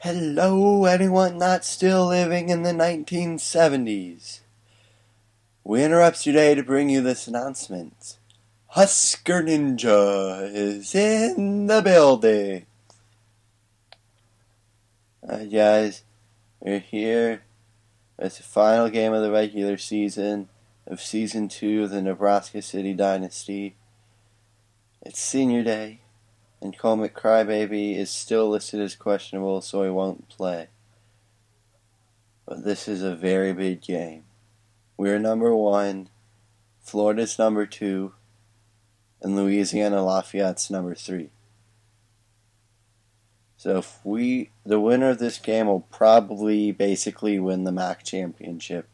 Hello, anyone not still living in the 1970s. We interrupt today to bring you this announcement. Husker Ninja is in the building. Guys, we're here. It's the final game of the regular season of Season 2 of the Nebraska City Dynasty. It's senior day, and Cole McCrybaby is still listed as questionable, so he won't play. But this is a very big game. We're number 1, Florida's number 2, and Louisiana Lafayette's number 3. So the winner of this game will probably basically win the MAC championship,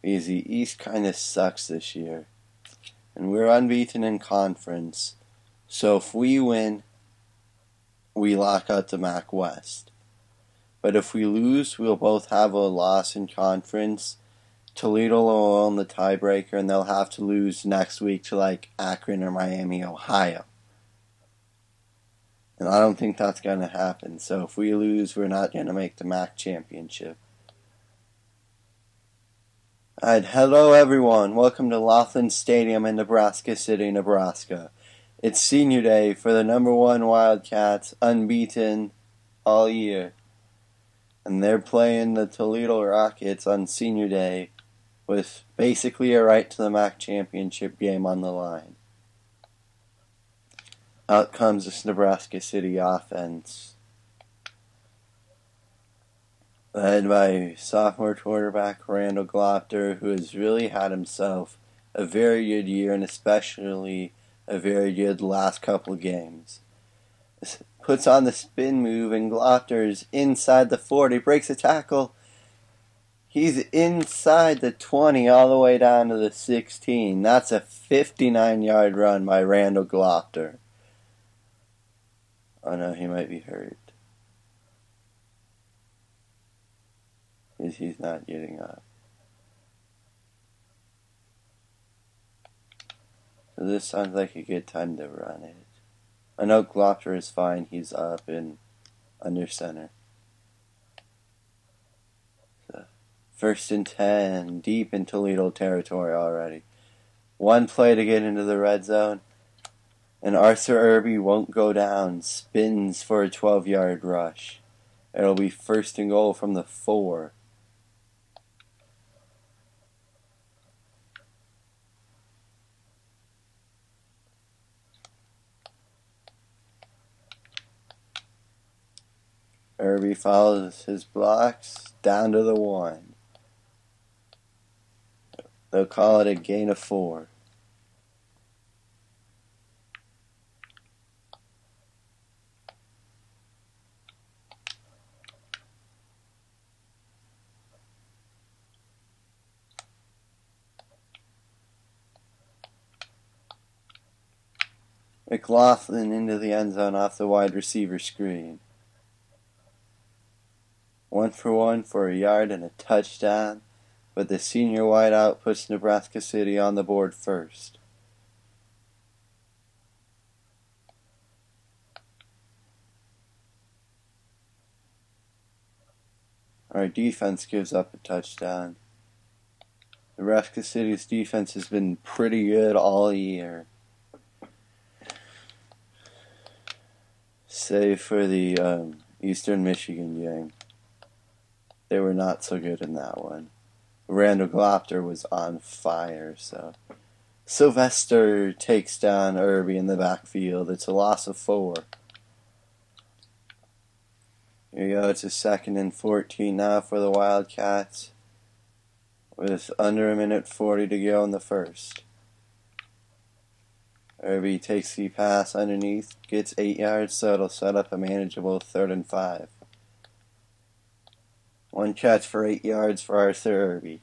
because the East kind of sucks this year. And we're unbeaten in conference, so if we win, we lock out the MAC West. But if we lose, we'll both have a loss in conference. Toledo will own the tiebreaker, and they'll have to lose next week to Akron or Miami, Ohio. And I don't think that's going to happen. So if we lose, we're not going to make the MAC championship. Alright, hello everyone. Welcome to Laughlin Stadium in Nebraska City, Nebraska. It's senior day for the number 1 Wildcats, unbeaten all year. And they're playing the Toledo Rockets on senior day with basically a right to the MAC championship game on the line. Out comes this Nebraska City offense, led by sophomore quarterback Randall Glopter, who has really had himself a very good year, and especially a very good last couple of games. Puts on the spin move, and Glopter is inside the 40, breaks a tackle. He's inside the 20 all the way down to the 16. That's a 59-yard run by Randall Glopter. Oh no, he might be hurt. Because he's not getting up. So this sounds like a good time to run it. I know Glopter is fine. He's up and under center. So, 1st and 10, deep in Toledo territory already. One play to get into the red zone. And Arthur Irby won't go down. Spins for a 12-yard rush. It'll be 1st and goal from the 4. Irby follows his blocks down to the 1. They'll call it a gain of 4. McLaughlin into the end zone off the wide receiver screen. 1 for 1 for a yard and a touchdown, but the senior wideout puts Nebraska City on the board first. Our defense gives up a touchdown. Nebraska City's defense has been pretty good all year, save for the Eastern Michigan game. They were not so good in that one. Randall Glopter was on fire, so Sylvester takes down Irby in the backfield. It's a loss of 4. Here you go, it's a 2nd and 14 now for the Wildcats, with under a minute 40 to go in the first. Irby takes the pass underneath, gets 8 yards, so it'll set up a manageable 3rd and 5. 1 catch for 8 yards for Arthur Irby.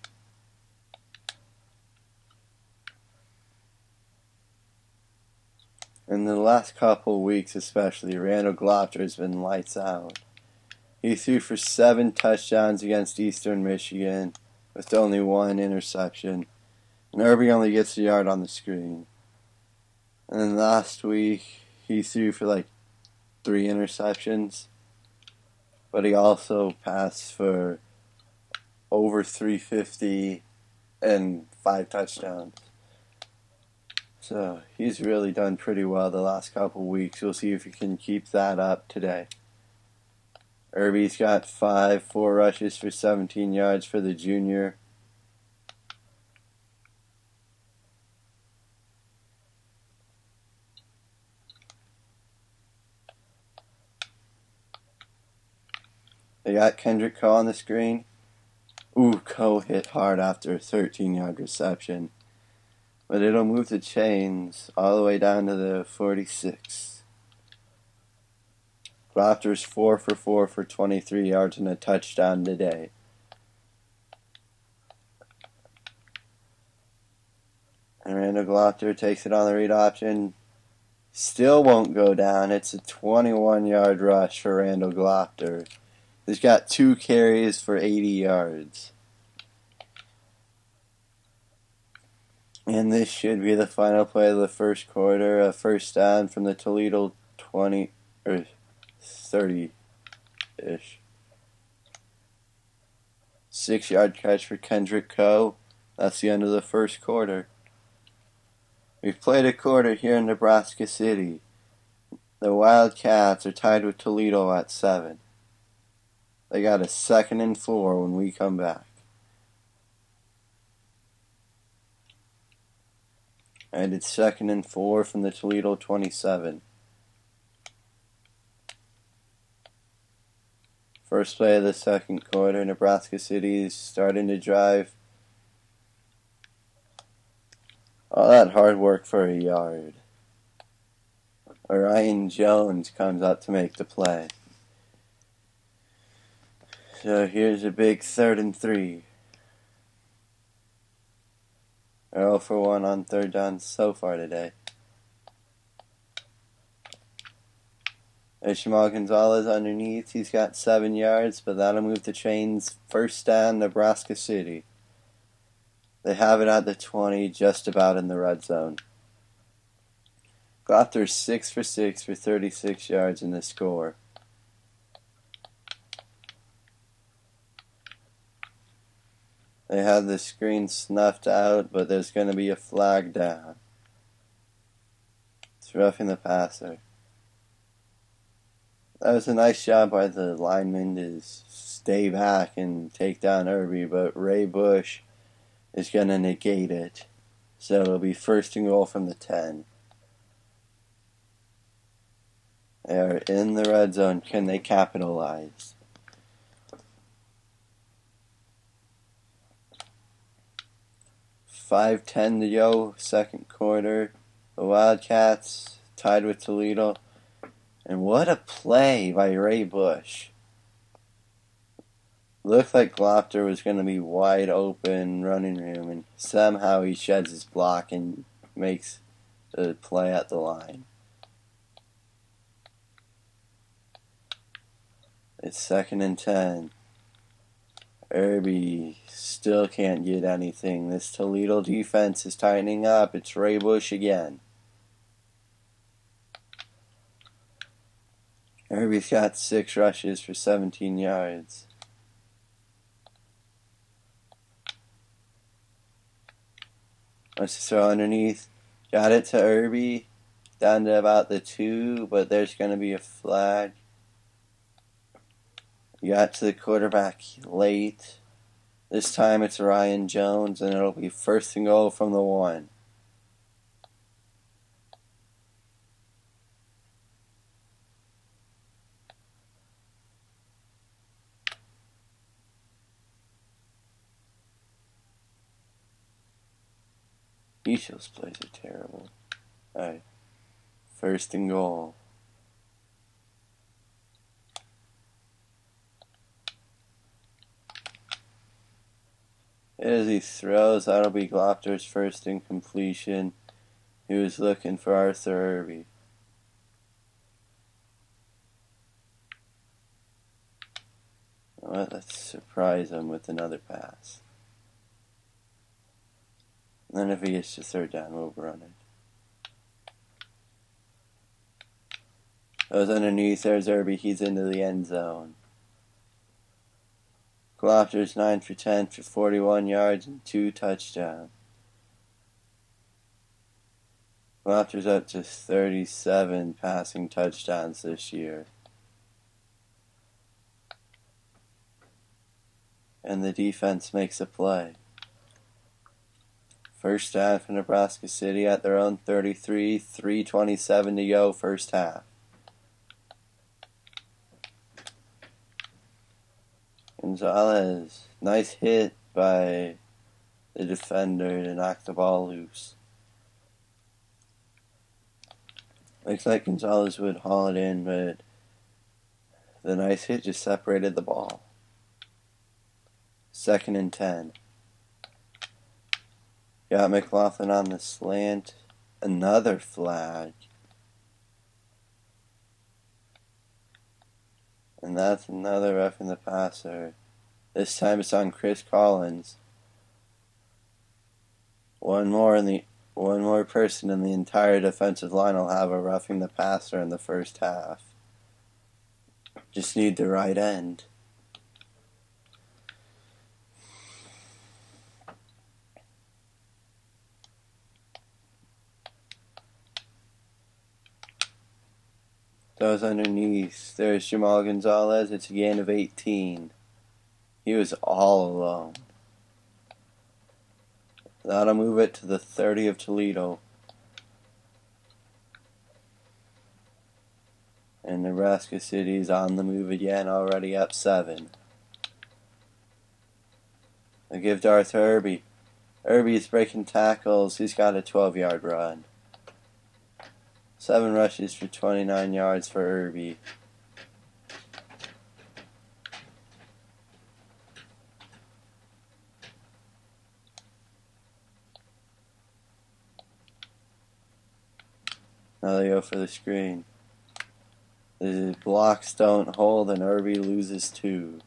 In the last couple of weeks especially, Randall Glopter has been lights out. He threw for 7 touchdowns against Eastern Michigan with only 1 interception. And Irby only gets a yard on the screen. And then last week, he threw for 3 interceptions. but he also passed for over 350 and 5 touchdowns. So he's really done pretty well the last couple weeks. We'll see if he can keep that up today. Irby's got 4 rushes for 17 yards for the junior. They got Kendrick Coe on the screen. Ooh, Coe hit hard after a 13-yard reception. But it'll move the chains all the way down to the 46. Glopter's 4 for 4 for 23 yards and a touchdown today. And Randall Glopter takes it on the read option. Still won't go down. It's a 21-yard rush for Randall Glopter. He's got 2 carries for 80 yards. And this should be the final play of the first quarter. A first down from the Toledo 20 or 30-ish. 6-yard catch for Kendrick Coe. That's the end of the first quarter. We've played a quarter here in Nebraska City. The Wildcats are tied with Toledo at 7. They got a 2nd and 4 when we come back. And it's 2nd and 4 from the Toledo 27. First play of the second quarter. Nebraska City is starting to drive. All that hard work for a yard. Orion Jones comes up to make the play. So here's a big 3rd and 3. 0 for 1 on 3rd down so far today. There's Jamal Gonzalez underneath. He's got 7 yards, but that'll move the chains. First down, Nebraska City. They have it at the 20, just about in the red zone. Glopter's 6 for 6 for 36 yards in the score. They have the screen snuffed out, but there's going to be a flag down. It's roughing the passer. That was a nice job by the lineman to stay back and take down Irby, but Ray Bush is going to negate it. So it'll be 1st and goal from the 10. They are in the red zone. Can they capitalize? .5:10 to go, second quarter. The Wildcats tied with Toledo. And what a play by Ray Bush. Looked like Glopter was going to be wide open, running room, and somehow he sheds his block and makes the play at the line. It's 2nd and 10. Irby still can't get anything. This Toledo defense is tightening up. It's Ray Bush again. Irby's got 6 rushes for 17 yards. Wants to throw underneath. Got it to Irby. Down to about the 2, but there's going to be a flag. Got to the quarterback late. This time it's Ryan Jones, and it'll be 1st and goal from the 1. Each of those plays are terrible. Alright. 1st and goal. As he throws, that'll be Glopter's first incompletion. He was looking for Arthur Irby. Well, let's surprise him with another pass. And then if he gets to 3rd down, we'll run it. Goes underneath, there's Irby, he's into the end zone. Gloster's 9 for 10 for 41 yards and 2 touchdowns. Gloster's up to 37 passing touchdowns this year. And the defense makes a play. First down for Nebraska City at their own 33, 3:27 to go first half. Gonzalez, nice hit by the defender to knock the ball loose. Looks like Gonzalez would haul it in, but the nice hit just separated the ball. 2nd and 10. Got McLaughlin on the slant. Another flag. And that's another roughing the passer. This time it's on Chris Collins. One more person in the entire defensive line will have a roughing the passer in the first half. Just need the right end. Those underneath. There's Jamal Gonzalez. It's a gain of 18. He was all alone. That'll move it to the 30 of Toledo. And Nebraska City's on the move again, already up 7. I give to Arthur Irby. Irby's breaking tackles. He's got a 12-yard run. 7 rushes for 29 yards for Irby. Now they go for the screen. The blocks don't hold and Irby loses 2.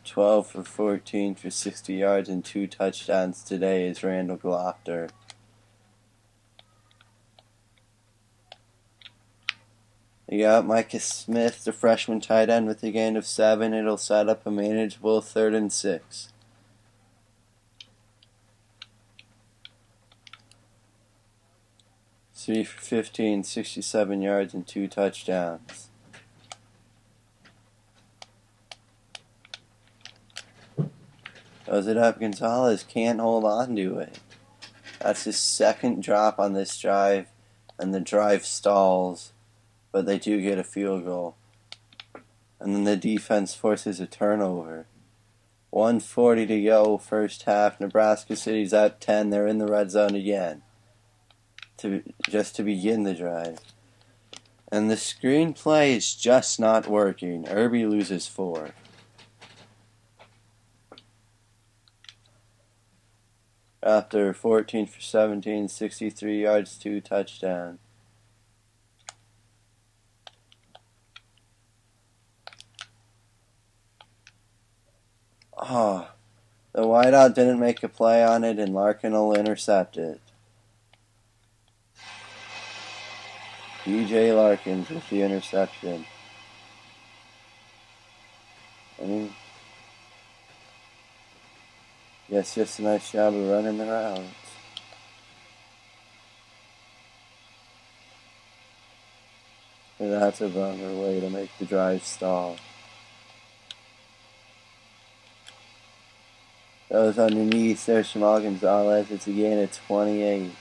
"12 for 14 for 60 yards and 2 touchdowns today is Randall Gloster. You got Micah Smith, the freshman tight end, with a gain of 7. It'll set up a manageable 3rd and 6. "3 for 15, 67 yards and 2 touchdowns. Goes it up. Gonzalez can't hold on to it. That's his 2nd drop on this drive, and the drive stalls, but they do get a field goal. And then the defense forces a turnover. 1:40 to go, first half. Nebraska City's up 10. They're in the red zone again, just to begin the drive. And the screenplay is just not working. Irby loses 4. After 14 for 17, 63 yards, 2 touchdowns. Oh, the wideout didn't make a play on it, and Larkin will intercept it. DJ Larkins with the interception. Yes, just a nice job of running the routes. And that's a bummer way to make the drive stall. Those underneath, there's Jamal Gonzalez. It's a gain of 28.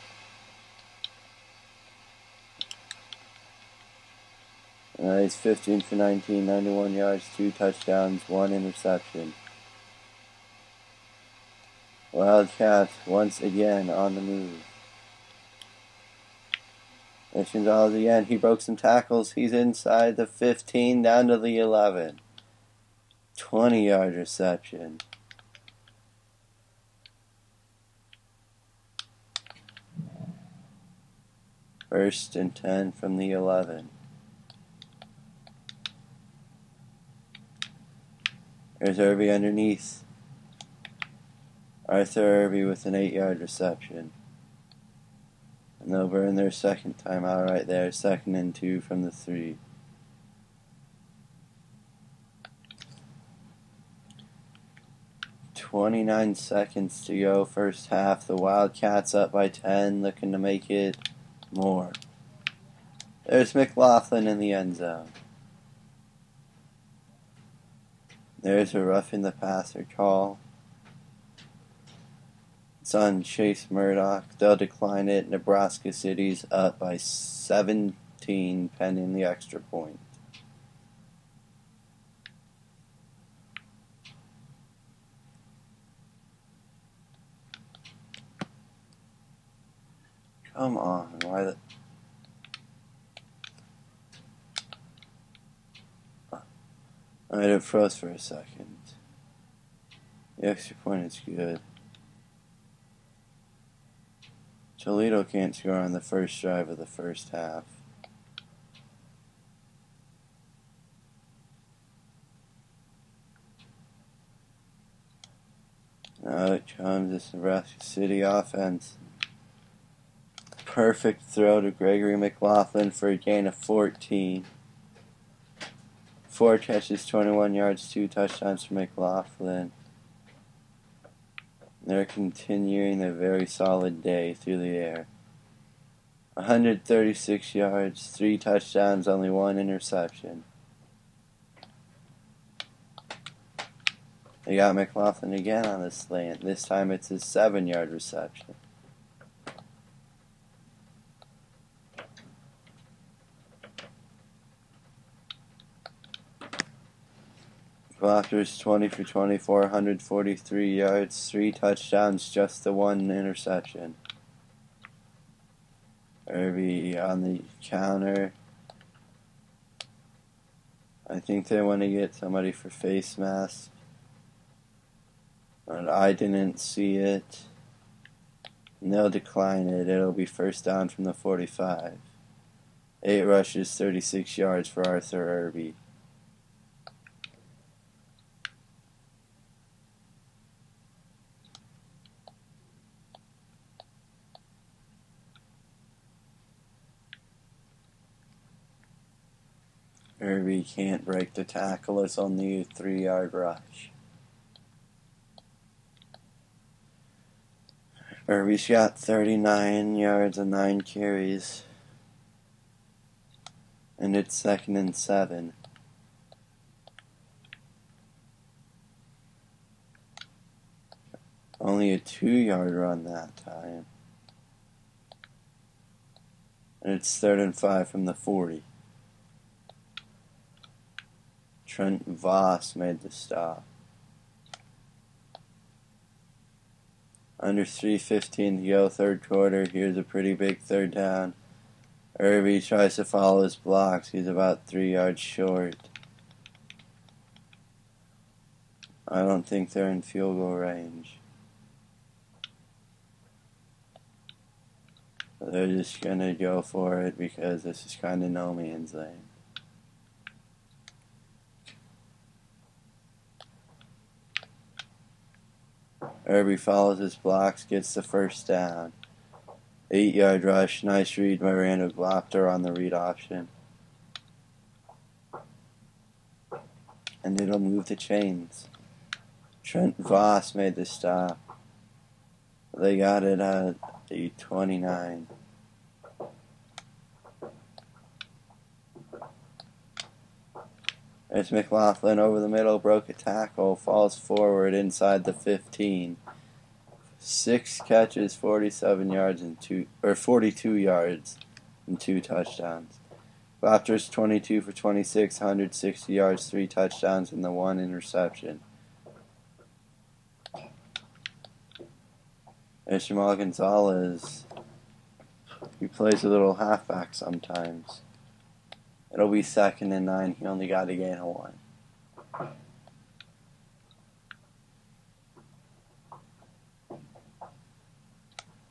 He's 15 for 19, 91 yards, 2 touchdowns, 1 interception. Wildcats once again on the move. There's Gonzalez again. He broke some tackles. He's inside the 15 down to the 11. 20-yard reception. First and 10 from the 11. There's Irby underneath. Arthur Irby with an 8-yard reception. And they'll burn their second timeout right there. 2nd and 2 from the 3. 29 seconds to go, first half. The Wildcats up by 10, looking to make it more. There's McLaughlin in the end zone. There's a roughing the passer call. It's on Chase Murdoch. They'll decline it. Nebraska City's up by 17 pending the extra point. Come on, why the... Alright, it froze for a second. The extra point is good. Toledo can't score on the first drive of the first half. Now it comes, this Nebraska City offense. Perfect throw to Gregory McLaughlin for a gain of 14. 4 catches, 21 yards, 2 touchdowns for McLaughlin. They're continuing a very solid day through the air. 136 yards, 3 touchdowns, only 1 interception. They got McLaughlin again on the slant. This time it's his 7-yard reception. Blockers 20 for 24, 143 yards, 3 touchdowns, just the 1 interception. Irby on the counter. I think they want to get somebody for face mask. But I didn't see it. And they'll decline it. It'll be first down from the 45. 8 rushes, 36 yards for Arthur Irby. Irby can't break the tackle. It's only a 3-yard rush. Irby's got 39 yards and 9 carries. And it's 2nd and 7. Only a 2-yard run that time. And it's 3rd and 5 from the 40. Trent Voss made the stop. Under 3:15 to go, third quarter. Here's a pretty big third down. Irby tries to follow his blocks. He's about 3 yards short. I don't think they're in field goal range. They're just going to go for it because this is kind of no man's land. Irby follows his blocks, gets the first down. 8-yard rush, nice read by Randall Glopter on the read option. And it'll move the chains. Trent Voss made the stop. They got it at the 29. There's McLaughlin over the middle, broke a tackle, falls forward inside the 15. 6 catches, 47 yards and 42 yards and 2 touchdowns. Glopter's 22 for 26, 160 yards, 3 touchdowns and the 1 interception. There's Jamal Gonzalez. He plays a little halfback sometimes. It'll be 2nd and 9. He only got a gain of 1.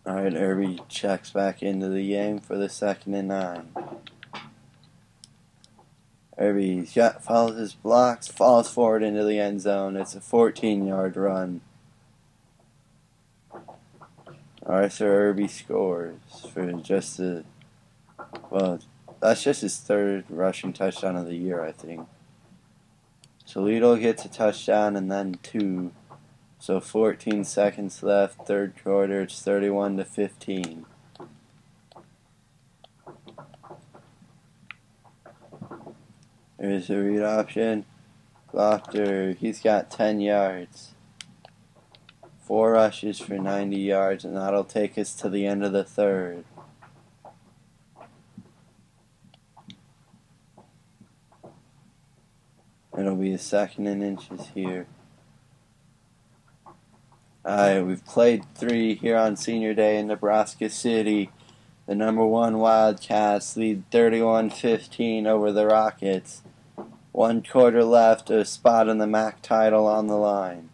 Alright, Irby checks back into the game for the 2nd and 9. Irby follows his blocks, falls forward into the end zone. It's a 14-yard run. Arthur Irby scores for just that's just his 3rd rushing touchdown of the year, I think. Toledo gets a touchdown and then 2. So 14 seconds left, third quarter, it's 31-15. There's a read option. Glopter, he's got 10 yards. 4 rushes for 90 yards, and that'll take us to the end of the third. It'll be a second and inches here. Alright, we've played 3 here on Senior Day in Nebraska City. The number 1 Wildcats lead 31-15 over the Rockets. 1 quarter left, a spot in the MAC title on the line.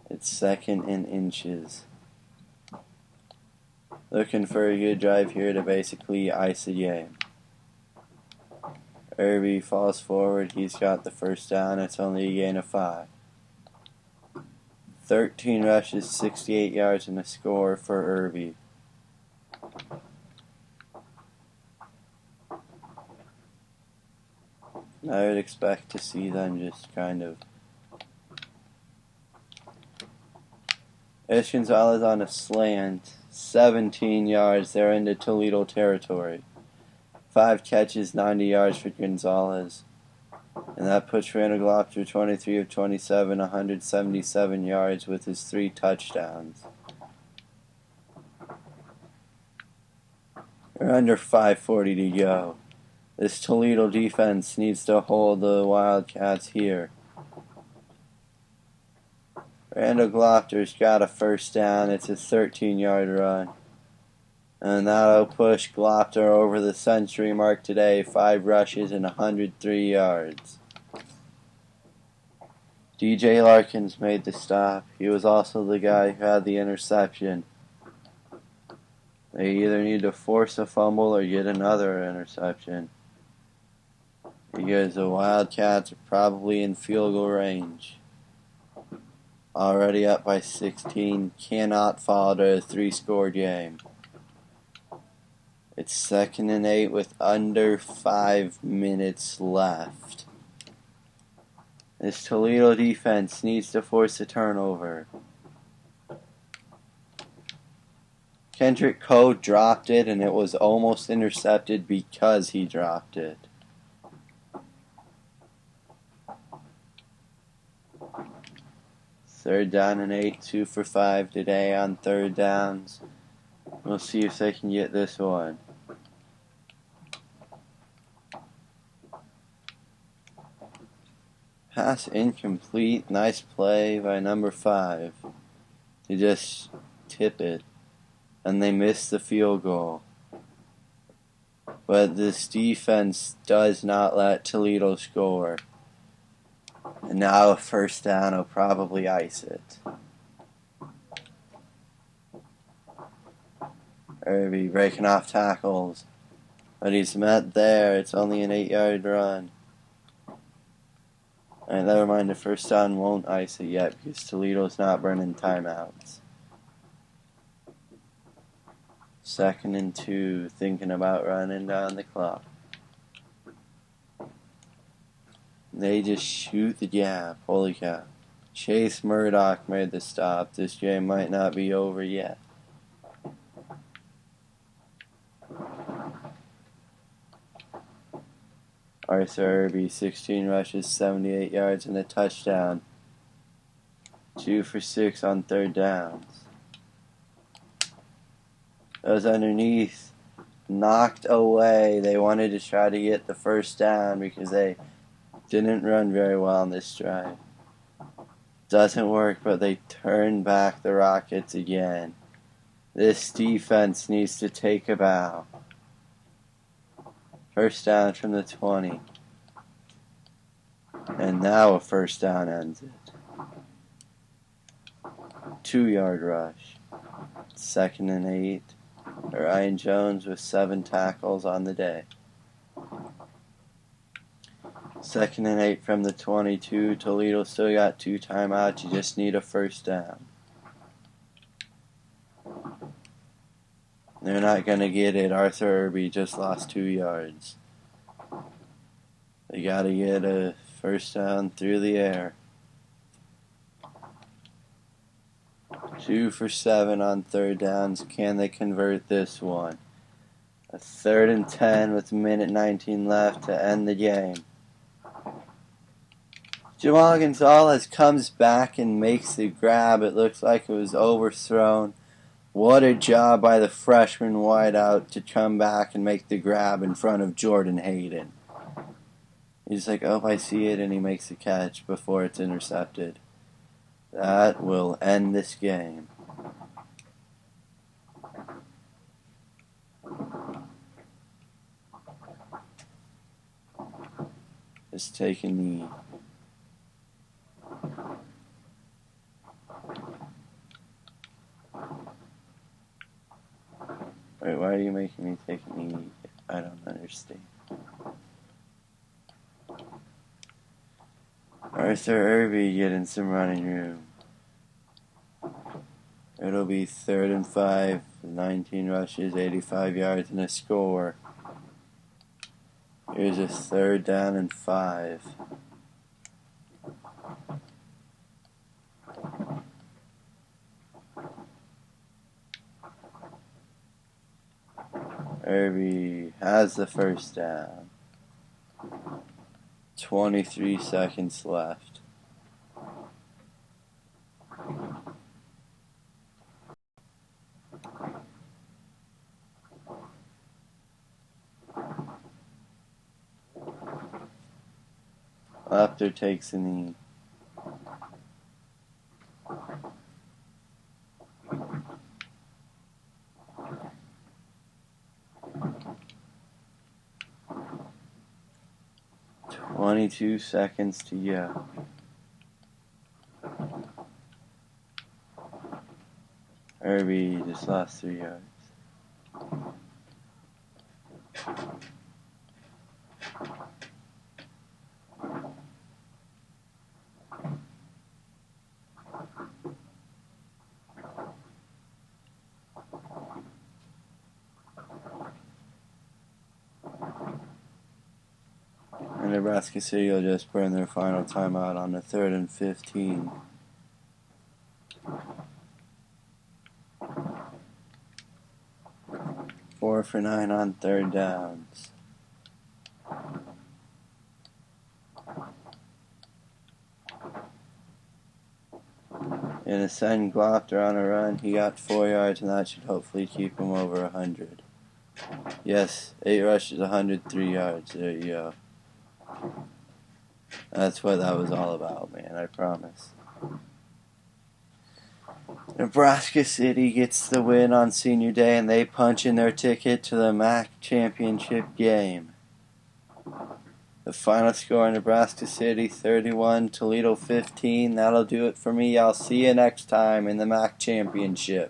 It's second and inches. Looking for a good drive here to basically ice the game. Irby falls forward. He's got the first down. It's only a gain of 5. 13 rushes, 68 yards, and a score for Irby. I would expect to see them just kind of... Gonzalez on a slant. 17 yards. They're into Toledo territory. 5 catches, 90 yards for Gonzalez. And that puts Randall Glopter 23 of 27, 177 yards with his 3 touchdowns. We're under 5:40 to go. This Toledo defense needs to hold the Wildcats here. Randall Glopter's got a first down. It's a 13-yard run. And that'll push Glopter over the century mark today. 5 rushes and 103 yards. DJ Larkins made the stop. He was also the guy who had the interception. They either need to force a fumble or get another interception, because the Wildcats are probably in field goal range. Already up by 16, cannot fall to a 3-score game. It's 2nd and 8 with under 5 minutes left. This Toledo defense needs to force a turnover. Kendrick Coe dropped it, and it was almost intercepted because he dropped it. Third down and 8, 2 for 5 today on third downs. We'll see if they can get this one. Pass incomplete. Nice play by number 5 to just tip it. And they missed the field goal. But this defense does not let Toledo score. And now a first down will probably ice it. Irby breaking off tackles. But he's met there. It's only an 8-yard run. And never mind, the first down won't ice it yet because Toledo's not burning timeouts. 2nd and 2, thinking about running down the clock. They just shoot the gap. Holy cow. Chase Murdoch made the stop. This game might not be over yet. Arthur Irby, 16 rushes, 78 yards, and a touchdown. 2 for 6 on third downs. Those underneath knocked away. They wanted to try to get the first down because they didn't run very well on this drive. Doesn't work, but they turn back the Rockets again. This defense needs to take a bow. First down from the 20. And now a first down ends it. 2-yard rush. 2nd and 8. Ryan Jones with 7 tackles on the day. 2nd and 8 from the 22. Toledo still got 2 timeouts. You just need a first down. They're not going to get it. Arthur Irby just lost 2 yards. They gotta get a first down through the air. 2 for 7 on third downs. Can they convert this one? A 3rd and 10 with a minute 19 left to end the game. Jamal Gonzalez comes back and makes the grab. It looks like it was overthrown. What a job by the freshman wideout to come back and make the grab in front of Jordan Hayden. He's like, oh, I see it, and he makes the catch before it's intercepted. That will end this game. Just take a knee. Wait, why are you making me take a knee? I don't understand. Arthur Irby getting some running room. It'll be 3rd and 5, 19 rushes, 85 yards, and a score. Here's a 3rd down and 5. Irby has the first down. 23 seconds left. Lefter takes a knee. "22 seconds to go." Irby just lost 3 yards. And Nebraska City will just burn their final timeout on the 3rd and 15. Four for 9 on third downs. And to send Glopter on a run, he got 4 yards, and that should hopefully keep him over 100. Yes, 8 rushes, 103 yards. There you go. That's what that was all about, man, I promise. Nebraska City gets the win on senior day, and they punch in their ticket to the MAC championship game. The final score: Nebraska City 31, Toledo 15. That'll do it for me. I'll see you next time in the MAC championship.